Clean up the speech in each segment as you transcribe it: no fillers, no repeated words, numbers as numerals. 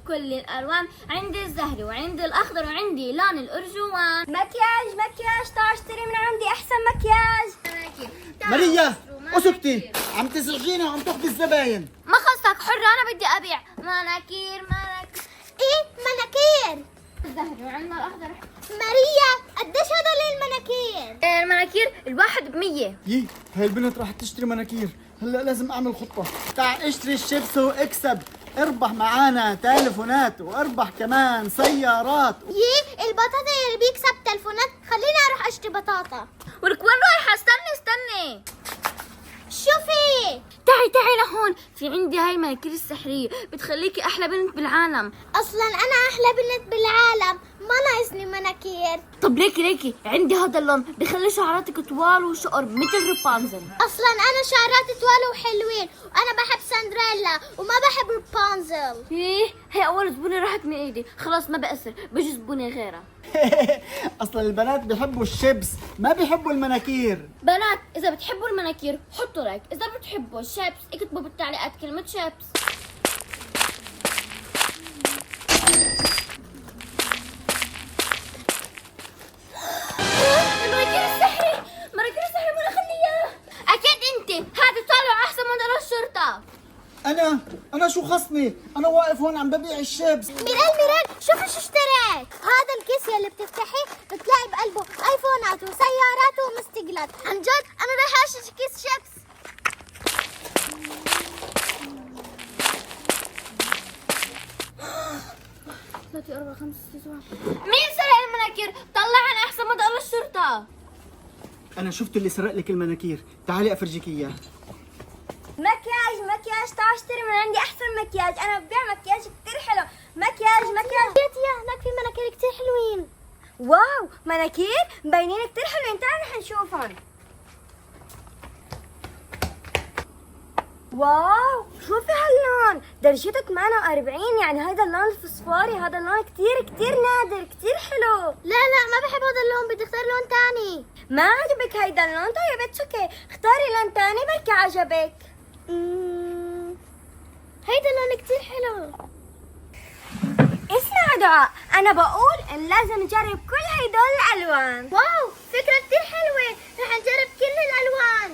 كل الالوان، عندي الزهري وعندي الاخضر وعندي لون الارجوان. مكياج تعال اشتري من عندي احسن مكياج. ماريا اسكتي، عم تزعجيني وعم تاخذي الزباين. ما خصك، حرة، انا بدي ابيع مناكير. ايه مناكير؟ الزهري وعندنا الاخضر. ماريا قديش هدول المناكير؟ المناكير الواحد ب100. يي هاي البنت راح تشتري مناكير، هلا لازم اعمل خطة. تعال اشتري الشيبس واكسب، اربح معانا تليفونات واربح كمان سيارات. البطاطا اللي بيكسب تلفونات، خليني اروح اشتري بطاطا. ولك وين رايحة؟ استني. شوفي تعي لهون، في عندي هاي المناكير السحرية بتخليكي احلى بنت بالعالم. اصلا انا احلى بنت بالعالم، ما ناقصني مناكير. طب ليكي عندي هذا اللون بخلي شعراتك طوال وشقر مثل رابنزل. اصلا انا شعراتي طوال وحلوين، وانا بحب سندريلا وما بحب رابنزل. هي اول زبونة راحت من ايدي، خلاص ما بأثر، بجي زبونة غيرها. اصلا البنات بيحبوا الشيبس ما بيحبوا المناكير. بنات اذا بتحبوا المناكير حطوا لايك، اذا بتحبوا الشيبس اكتبوا بالتعليقات كلمة شيبس. المناكير السحري ولا خليها. اكيد انت هذه طالعه احسن من رئيس الشرطة. انا شو خصني؟ انا واقف هون عم ببيع الشيبس. ميرال شوفي شو اشتريت. هذا الكيس يلي بتفتحيه بتلاقي بقلبه ايفونات وسيارات ومستقلات. عن جد انا رايحه اشتري كيس شيبس. ثلاثة 4 5 6 مين سرق المناكير؟ طلعنا احسن من رئيس الشرطة. انا شفت اللي سرق لك المناكير، تعالي افرجيك اياه. مكياج تعال اشتري من عندي احسن مكياج، انا ببيع مكياج كتير حلو. مكياج يا هناك في مناكير كتير حلوين. واو مناكير مبينين كتير حلوين، تعال نحن نشوفهم. واو شوفي هاللون، درجته 48، يعني هذا اللون الفسفوري، هذا اللون كتير نادر، كتير حلو. لا ما بحب هذا اللون، بدي اختار لون تاني. ما عجبك هيدا اللون؟ طيب اتس اوكي، اختاري لون تاني بركي عجبك. هيدا اللون كتير حلو. اسمع دعاء، انا بقول ان لازم نجرب كل هيدول الالوان. واو فكرة كتير حلوة، رح نجرب كل الالوان.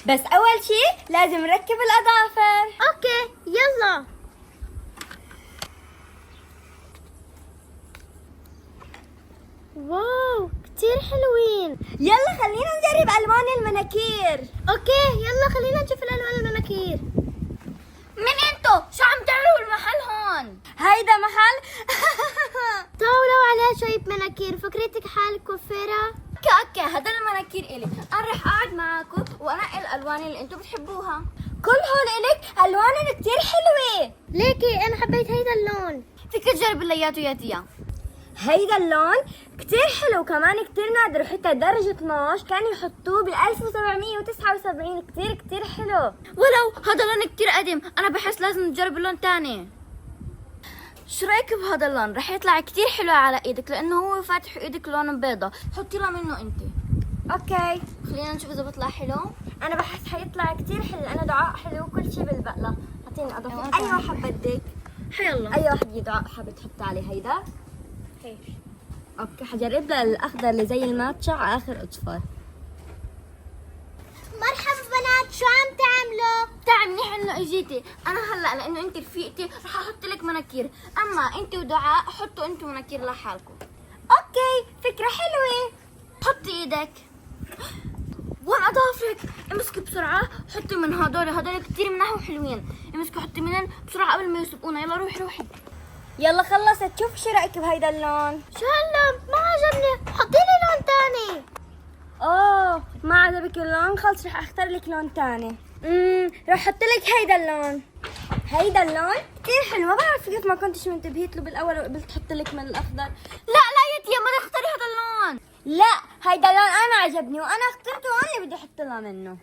بس اول شي لازم نركب الاظافر. اوكي يلا. واو كتير حلوين. يلا خلينا نجرب الوان المناكير. اوكي يلا خلينا نشوف الالوان المناكير. مين انتو؟ شو عم تعملوا بالمحل هون؟ هيدا محل طاولة وعليها شوية مناكير، فكرتك حالك كوفيرة؟ اوكي هذا المناكير الي، انا رح اقعد معاكم وانقي الالوان اللي انتو بتحبوها. كل هول الك الوان كتير حلوة. ليكي انا حبيت هيدا اللون. فيك تجرب اللياتو. هيدا اللون كتير حلو، كمان كتير نادر، وحتى درجة 12 كانوا يحطوه ب 1779. كتير حلو. ولو هذا اللون كتير قديم، انا بحس لازم نجرب اللون تاني. شو رايك بهذا اللون؟ رح يطلع كتير حلو على ايدك لانه هو فاتح ايدك لون بيضة. حطي لها منه انت. اوكي خلينا نشوف اذا بيطلع حلو. انا بحس حيطلع كتير حلو، انا دعاء حلو كل شي بالبقلة. اعطيني اضافة اي واحد بدك. يلا اي واحد يا دعاء حابة تحط عليه هيدا. هيك اوكي حجرب لها الاخضر اللي زي الماتشا على اخر اصفر. مرحبا بنات، شو عم تعملوا؟ تعي منيح انه اجيتي، انا هلا لانه انت رفيقتي رح احط لك مناكير، اما انت ودعاء حطوا انتوا مناكير لحالكم. اوكي فكرة حلوة. حطي ايدك. وين اظافرك؟ امسكي بسرعة، حطي من هدول كتير مناح وحلوين، امسكي حطي منن بسرعة قبل ما يسبقونا. يلا روحي. يلا خلصت، شوف شو رايك بهيدا اللون؟ شو هاللون؟ ما عجبني، حطي لي لون تاني. اوه ما عجبك اللون؟ خلص رح اختار لك لون تاني. رح احط لك هيدا اللون. هيدا اللون كثير حلو، ما بعرف كيف ما كنتش منتبهيت له بالاول وقبلت احط لك من الاخضر. لا يا تيا ما تختاري هذا اللون. لا هيدا اللون انا عجبني وانا اخترته وانا اللي بدي احط لها منه.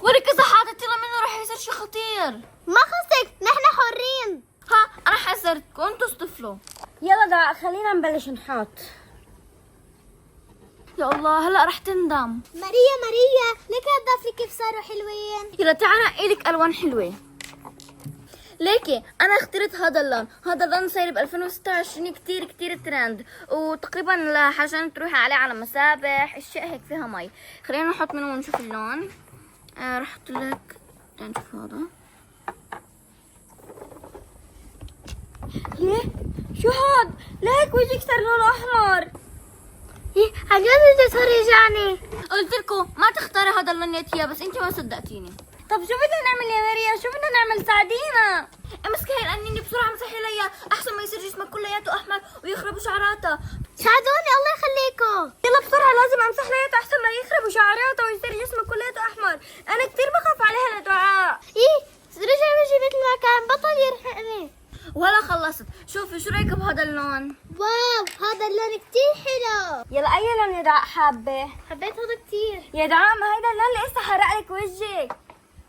ولك اذا حاطتي لها منه رح يصير شي خطير. ما خصك، نحن حرين. انا حذرتكم انتوا اصطفلوا. يلا دعاء خلينا نبلش نحط. يا الله هلا رح تندم. ماريا ليك الضفري كيف صاروا حلوين. يلا تعالي نقي لك الوان حلوه. ليكي انا اخترت هذا اللون صاير ب 2026 كتير كتير ترند، وتقريبا عشان تروحي عليه على مسابح اشياء هيك فيها مي. خلينا نحط منه ونشوف اللون. راح احط لك، تعال نشوف هذا. ليه؟ شو هاد؟ ليك وجهك صار لونه احمر. عن جد صار يجعني. قلت لكم ما تختاري هذا اللون يا تيا، بس انت ما صدقتيني. طب شو بدنا نعمل يا مريم؟ شو بدنا نعمل؟ ساعدينا. امسكي هي القنينه بسرعه، مسحي لي اياه احسن ما يصير جسمك كلياته احمر ويخرب شعراتها. ساعدوني الله يخليكم. يلا بسرعة لازم امسح ليته احسن ما يخرب شعراته ويصير جسمه كليته احمر. انا كثير بخاف عليها لدعاء. رجع وجهي مثل ما كان، بطل يرهقني. ولا خلصت. شوفي شو رايك بهذا اللون؟ واو هذا اللون كثير حلو. يلا اي لون يا دعاء حابة؟ حبيت هذا كثير. يا دعاء ما هيدا اللون اللي لسه حرق لك وجهك.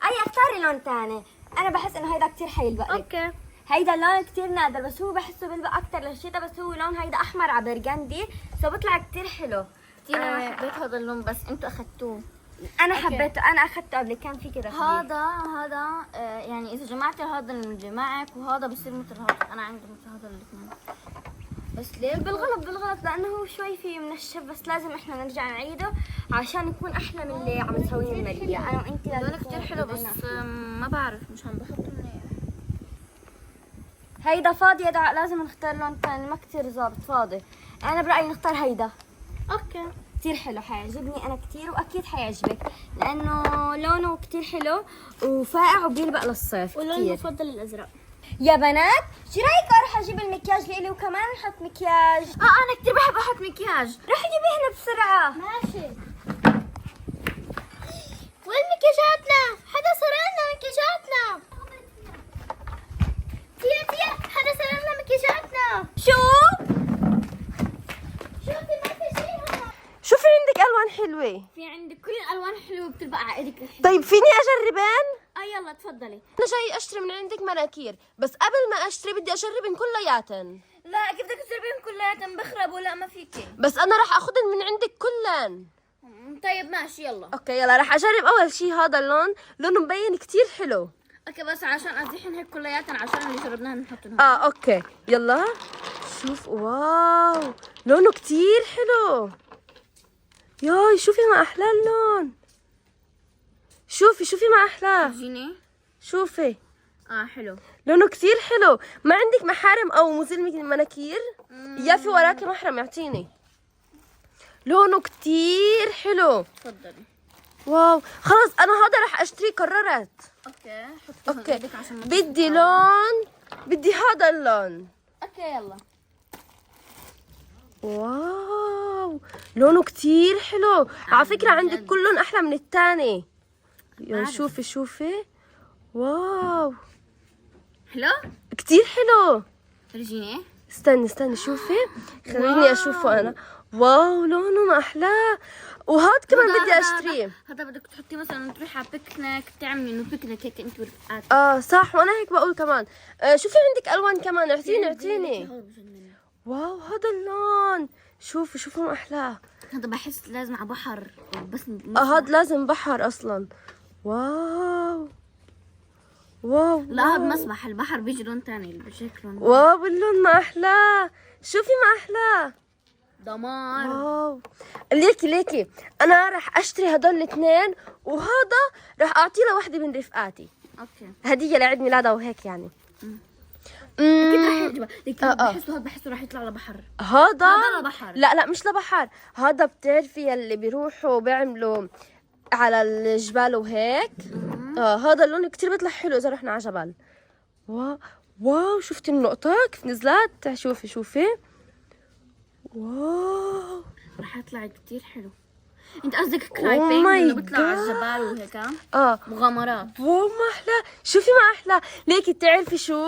اي اختاري لون ثاني. انا بحس انه هيدا كثير حيلبق لك. اوكي. هيدا اللون كتير نادر بس هو بحسه بيلبق اكتر للشتا، بس هو لون هيدا احمر على برجندي سو بيطلع كتير حلو. كثير انا حبيت هذا اللون بس انتوا اخذتوه. انا حبيته، انا اخذته قبل كان في كده. هذا يعني اذا جمعتي هذا اللي معك وهذا بصير مثل هذا. انا عندي مثل هذا الاثنين. بس ليه بالغلط لانه هو شوي فيه منشف، بس لازم احنا نرجع نعيده عشان يكون احلى من اللي عم تسويه المرية. انا وانت لونه كثير حلو بس ما بعرف مش عم بحط منيح. هيدا فاضي يا دعاء، لازم نختار لون ثاني ما كتير ظابط فاضي. انا برايي نختار هيدا. اوكي كتير حلو، حيعجبني انا كتير واكيد حيعجبك لانه لونه كتير حلو وفاقع وبيلبق للصيف ولوني كتير. المفضل الازرق. يا بنات شو رايك اروح اجيب المكياج لإلي وكمان نحط مكياج؟ انا كثير بحب احط مكياج. روحي جيبي هنا بسرعة. ماشي. وين مكياجاتنا؟ حدا سرق لنا مكياجاتنا. تيا حدا سرق لنا مكياجاتنا. شو؟ شوفي ما في شيء هون. شوفي عندك الوان حلوه. في عندك كل الالوان حلوه بتلبق على ايدك الحلوة. طيب فيني اجربين؟ يلا تفضلي. انا جاي اشتري من عندك مناكير، بس قبل ما اشتري بدي اجربن كلياتن. لا كيف بدك تجربيهم كلياتهم بخربوا؟ لا ما فيكي. بس انا راح اخذن من عندك كلن. طيب ماشي يلا. اوكي يلا راح اجرب اول شيء هذا اللون، لونه مبين كتير حلو. اوكي بس عشان ازيحن هيك كلياتهم عشان اللي جربناها نحطهم. اوكي يلا. شوف واو لونه كتير حلو. ياي شوفي ما احلى اللون. شوفي ما احلاه. جيني. شوفي حلو. لونه كثير حلو. ما عندك محارم او مزيل مناكير؟ يا في وراكي محرم يعطيني. لونه كثير حلو. تفضلي. واو خلص انا هذا رح اشتريه، قررت. اوكي حطي اوكي ايدك عشان ما بدي لون، بدي هذا اللون. اوكي يلا. واو لونه كثير حلو على فكرة. عندك كل لون احلى من الثاني. شوفي واو حلو؟ كثير حلو. فرجيني. استني شوفي خليني اشوفه انا. واو لونه ما احلاه. وهاد كمان بدي اشتريه. هذا بدك تحطيه مثلا تروحي على بيكنيك، تعملي انه بيكنيك هيك انت ورفقاتك. صح وانا هيك بقول كمان. شوفي عندك الوان كمان، اعطيني. واو هذا اللون شوفي ما احلاه. هذا بحس لازم على بحر بس. هذا لازم بحر اصلا. واو لا هذا مسبح، البحر بيجي لون ثاني اللي بيجي هيك لون. واو اللون ما احلاه. شوفي ما احلاه. دمار. واو ليكي انا راح اشتري هدول الاثنين، وهذا راح اعطيه لوحده من رفقاتي اوكي هديه لعيد ميلادها وهيك يعني. اكيد راح يعجبها. بحسه راح يطلع لبحر. هذا لبحر. لا مش لبحر. هذا بتعرفي اللي بيروحوا بيعملوا على الجبال وهيك. هذا اللون كتير بيطلع حلو اذا رحنا على جبل. واو شفتي النقطة كيف نزلت؟ شوفي واو راح يطلع كتير حلو. انت قصدك كلايبينج انه بيطلع على الجبال وهيك؟ مغامرات. واو ما احلى. شوفي ما احلى. ليكي تعرفي شو؟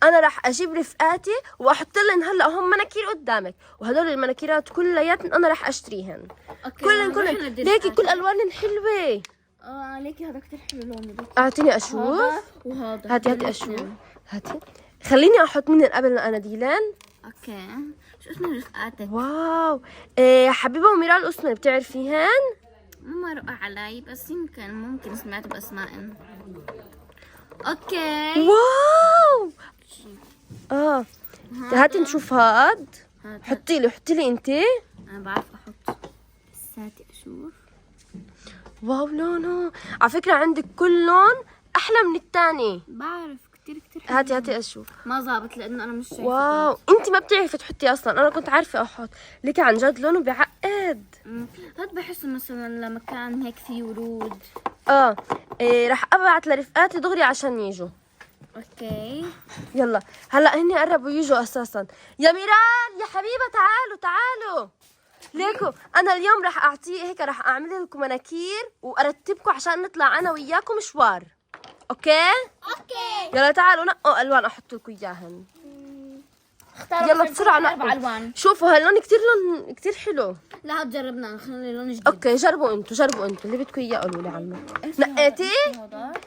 انا راح اجيب رفقاتي واحط لهم هلا هم مناكير قدامك، وهدول المناكيرات كلياتهم انا راح اشتريهن. كلن ليكي كل الوانهم حلوه. ليكي هذا كتير حلو لونه. اعطيني اشوف. وهذا هاتي اشوف. هاتي خليني احط منهم قبل ما انا ديلان. اوكي شو اسم رفقاتك؟ واو حبيبه وميرال الاسمر بتعرفيهن؟ ما مرقوا علي بس ممكن سمعت باسمائهم. اوكي. واو. هاتي نشوف هاد. حطي لي انت. انا بعرف احط، بس هاتي اشوف. واو لونه على فكرة عندك كل لون احلى من الثاني. بعرف كتير حلو. هاتي اشوف. ما ظابط لانه انا مش شايفه. واو انت ما بتعرفي تحطي اصلا، انا كنت عارفة احط. ليكي عن جد لونه بعقد. هاد بحسه مثلا لمكان هيك فيه ورود. راح ابعت لرفقاتي دغري عشان يجوا. اوكي. يلا هلا هني قربوا يجوا اساسا. يا ميرال يا حبيبه تعالوا ليكو. انا اليوم راح اعطيه هيك، راح اعمل لكم مناكير وارتبكم عشان نطلع انا وياكم مشوار. اوكي يلا تعالوا نقوا الوان احط لكم اياهن. يلا بسرعه 4 نقوا. الوان. شوفوا هاللون كتير حلو. لا هاد جربناه، خلينا لون جديد. اوكي جربوا انتوا اللي بدكم اياه قولوا لي عنه. نقيتي؟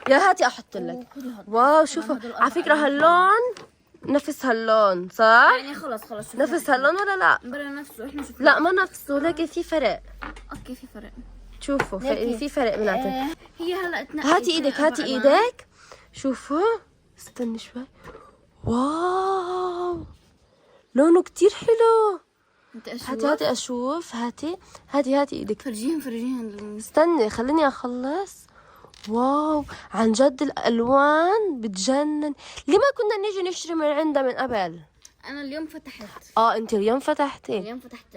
يا هاتي احط لك. واو شوفوا على فكره هاللون نفس هاللون صح؟ يعني خلص شوف نفس هاللون ولا لا؟ بلا نفسه. احنا شوف. لا ما نفسه، لكن في فرق. اوكي في فرق. شوفوا في فرق بيناتهم. هي هلا تنقي. هاتي ايدك شوفوا. استني شوي. واو لونه كتير حلو. هاتي اشوف. هاتي ايدك. فرجيهم. استني خليني اخلص. واو عن جد الالوان بتجنن. ليه ما كنا نيجي نشتري من عندها من قبل؟ انا اليوم فتحت. انت اليوم فتحتي؟ اليوم فتحت،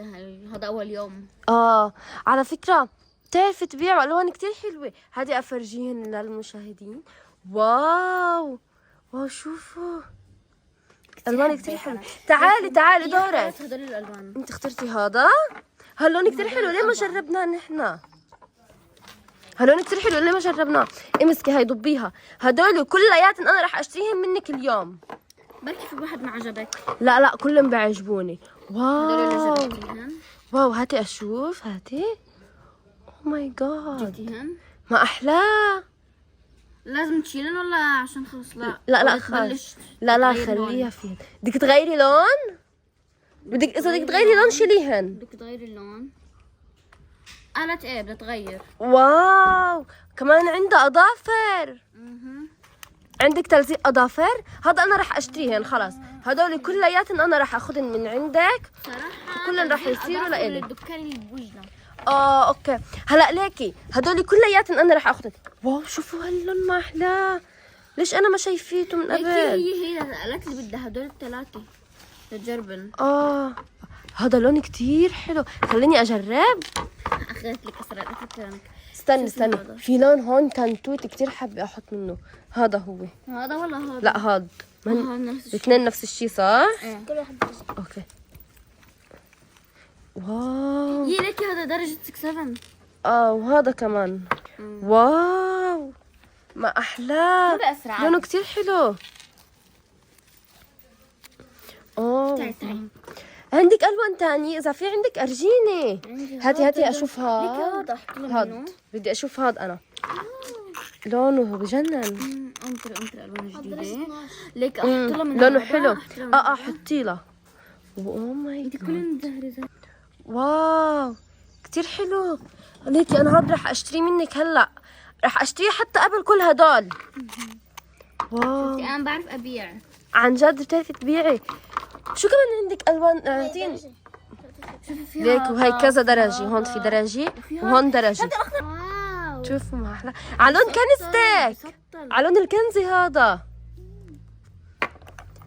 هذا اول يوم. على فكرة بتعرفي تبيعوا الوان كتير حلوة. هذه افرجيهن للمشاهدين. واو شوفوا الوان كتير حلوة. تعالي دورك. هدول الالوان انت اخترتي هذا. هاللون كتير حلو، ليه ما جربناه نحن؟ هاللون كتير حلو، ليه ما جربناه؟ امسكي هاي ضبيها. هدول كلياتن انا رح اشتريهم منك اليوم. بركي في واحد ما عجبك. لا كلهم بيعجبوني. هدول اللي واو جربتيهن. هاتي اشوف. هاتي. او ماي جاد جبتيهن. ما احلاه. لازم تشيلن ولا عشان خلص؟ لا لا تبلش لا تغير خليها لون. فيها. بدك تغيري لون؟ اذا بدك تغيري لون شيليهن. بدك تغيري اللون. قالت ايه بدها تغير. واو كمان عندها اظافر. عندك تلزيق اظافر. هذا انا رح اشتريهن خلاص. هدول كلياتن انا رح اخذن من عندك. صراحة كلن رح يصيروا لإلي. الدكان اللي بوجنا. اوكي هلا ليكي هدول كلياتن انا رح اخذن. واو شوفوا هاللون ما احلاه. ليش انا ما شايفيته من قبل؟ هي قالت لي بدها هدول الثلاثة تجربن. هذا لون كتير حلو، خليني اجرب. اخذت لك اسرار فكرنك. استني هذا؟ في لون هون كان توتي كتير حابة احط منه. هذا هو. هذا ولا هذا؟ لا هاد نفس الشيء. الاثنين نفس الشيء صح؟ ايه. اوكي. واو هي لك هذا درجة 6-7. وهذا كمان. واو ما احلاه. بأسرع. لونه كتير حلو. تعي. عندك الوان تانية؟ اذا في عندك ارجيني. هاتي اشوف هاد. بدي اشوف هاد انا. لونه بجنن. انطر الوان جديدة. ليك احط له من لونه هذا، حلو. أحط له من هذا. حطي له. اوه ماي انت جاد. كلهم مزهرزة. واو كتير حلو. ليكي انا هاد رح اشتري منك هلا. رح اشتريه حتى قبل كل هدول. واو انا بعرف ابيع. عن جد بتعرفي تبيعي. شو كمان عندك الوان؟ اعطيني. ليك وهي كذا درجة. هون في درجة وهون درجة. واو شوفوا ما احلى. على لون كنزتك. على لون الكنزي هذا.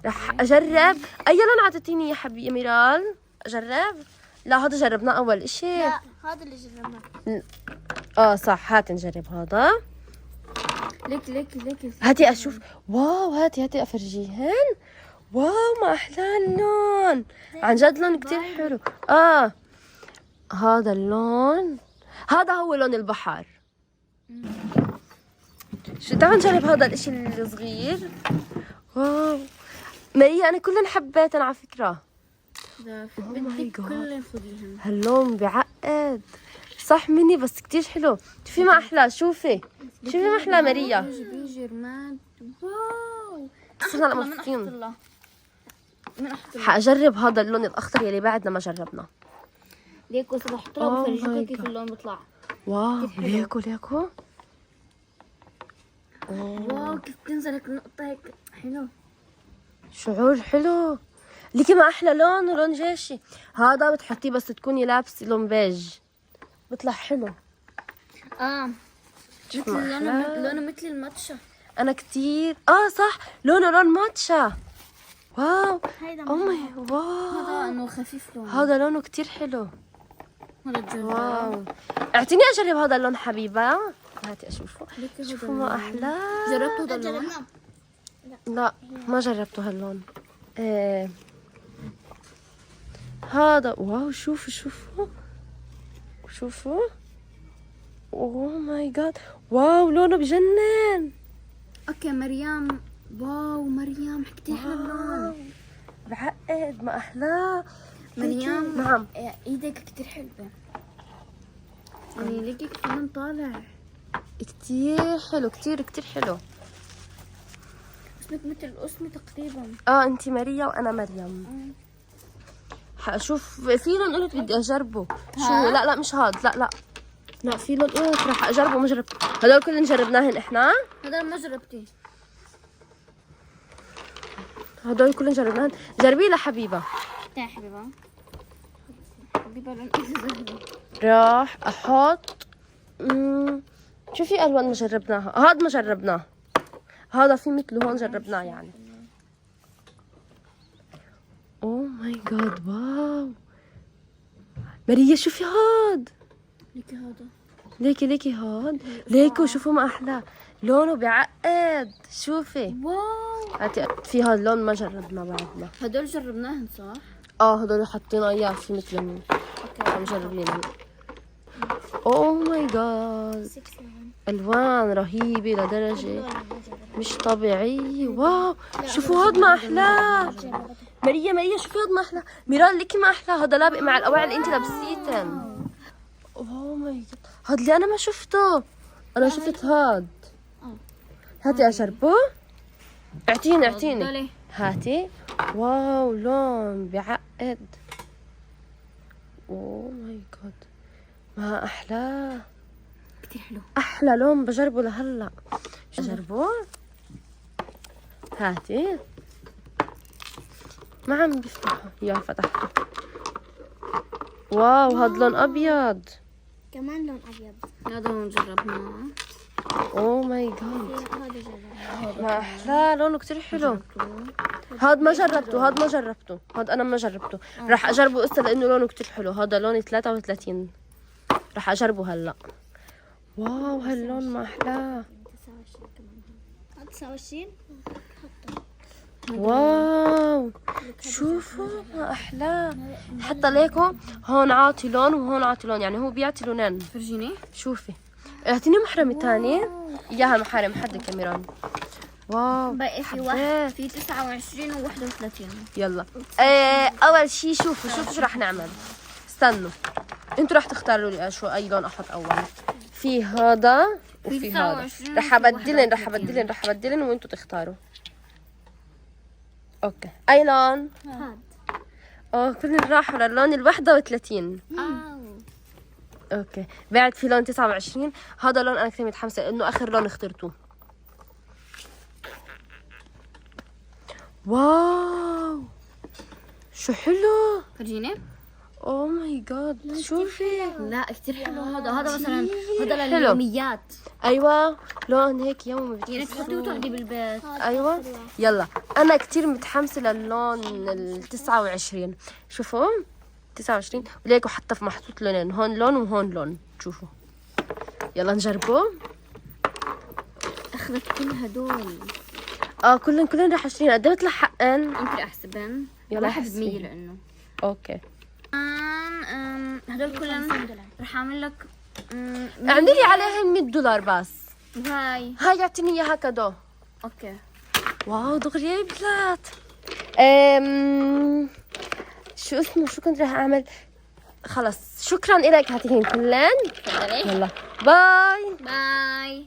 رح اجرب. اي لون عطيتيني يا حبيبي يا ميرال؟ اجرب؟ لا هذا جربناه اول اشي. لا هذا اللي جربناه. صح هات نجرب هذا. ليك هاتي اشوف. واو هاتي افرجيهن. واو ما احلى اللون. عن جد لون كتير حلو. هذا اللون. هذا هو لون البحر. شو تعال نجرب هذا الاشي الصغير. واو ماريا انا كلن حبيتن على فكرة. بدك كلهم خذيهم. هاللون بعقد صح مني بس كتير حلو. شوفي ما احلى. شوفي ما احلى ماريا. بيجي رماد. واو استنى لما احطيهم. من احط له حاجرب هذا اللون الاخضر يلي بعدنا ما جربناه. ليكو اذا بحط له بفرجيكم كيف اللون بيطلع. واو ليكو واو كيف بتنزل هيك نقطة هيك حلو. شعور حلو. ليكي ما احلى لون، لون جيشي. هذا بتحطيه بس تكوني لابسه لون بيج، بيطلع حلو. مثل لونه مثل الماتشا. انا كتير صح، لونه لون ماتشا. واو هيدا او ماي واو، هذا انه خفيف لون. هذا لونه كتير حلو. هذا الجو. واو اعطيني اجرب هذا اللون حبيبه. هاتي اشوفه. شوفوا ما احلى. جربتوا هذا اللون؟ لا ما جربته هاللون. هذا واو، شوفوا اوه ماي جاد، واو لونه بجنن. اوكي مريم، واو مريم كتير حلو اللون. بعقد ما احلاه. مريم نعم ايدك كتير حلوة، يعني ليكي كيف اللون طالع. كتير حلو، كتير حلو. اسمك مثل اسمي تقريبا. انتي ماريا وانا مريم. حاشوف في لون قلت بدي اجربه. شو؟ لا مش هاد، لا في لون قلت راح اجربه. ما جربت هدول كلهم، جربناهن احنا. هذا ما جربتي. هدول كلهم جربناهن. جربيه لحبيبه. تعي حبيبة، حبيبة لون زهري. راح احط شو في الوان ما جربناها. هاد ما جربناه، هذا في مثله هون جربناه يعني. اوه ماي جاد واو. ماريا شوفي هاد. ليكي هذا. ليكي هاد. ليكو شوفوا ما احلى لونه، بعقد. شوفي واو هاتي في هاد اللون ما جربناه بعدنا. هدول جربناهم صح؟ هدول حطينا اياه في مثلهم. اوكي مجربين. اوه ماي جاد، الوان رهيبه لدرجه مش طبيعيه. واو شوفوا هاد ما احلاه. ماريا شوفي هاد ما احلاه. ميرال ليكي ما احلاه. هذا لابق مع القواعد اللي انت لابسيتن. اوه ماي جاد، هاد اللي انا ما شفته. انا شفت هاد. هاتي اجربه. اعطيني. هاتي. واو لون بعقد. اوه ماي جاد ما احلاه. كتير حلو. احلى لون بجربه لهلا. اجربه. هاتي. ما عم بيفتحه. يا فتحته. واو هاد لون ابيض. كمان لون ابيض. هذا لون جربناه. اوه ماي جاد هذا جربناه. ما احلى لونه كتير حلو. هاد ما جربته. هاد انا ما جربته. راح اجربه هسه لانه لونه كتير حلو. هذا لوني 33. راح اجربه هلا. واو هاللون ما احلاه. 29. واو شوفوا ما احلاه. حتى ليكو هون عاطي لون وهون عاطي لون، يعني هو بيعطي لونين. فرجيني. شوفي اعطيني محرمة تانية. اياها محارم حدك يا ميران. واو بقي في واحد في 29 و 31. يلا اول شي شوفوا شو رح نعمل. استنوا انتوا رح تختاروا لي شو اي لون احط اول. في هذا وفي هذا. 29 رح ابدلن وانتوا تختاروا. اوكي اي لون؟ هاد. كلهم راحوا للون ال 31. اوكي بعد في لون 29. هذا لون انا كثير متحمسه لانه اخر لون اخترته. واو شو حلو. فرجيني. اوه ماي جاد شوفي. لا كتير حلو. هذا مثلا هذا حلو. لليوميات، ايوه لون هيك يومي يعني تحطيه وتقعدي بالبيت. ايوه يلا انا كتير متحمسه للون ال 29. شوفوا 29 وليكوا حتى في محطوط لونين، هون لون وهون لون. شوفوا يلا نجربه. اخذت كل هدول. كلن راح اشترين. قد ايه بيطلع حقن؟ انت احسبن. يلا 1% احسبي. لانه اوكي هدول كلهم رح اعمل لك اعملي لي عليهم 100 دولار بس. هاي. اعطيني اياها كادو. اوكي. واو دغري يا بلاد. شو اسمه، شو كنت راح اعمل. خلص شكرا لك. هاتيهن كلن. تفضلي. يلا باي. باي.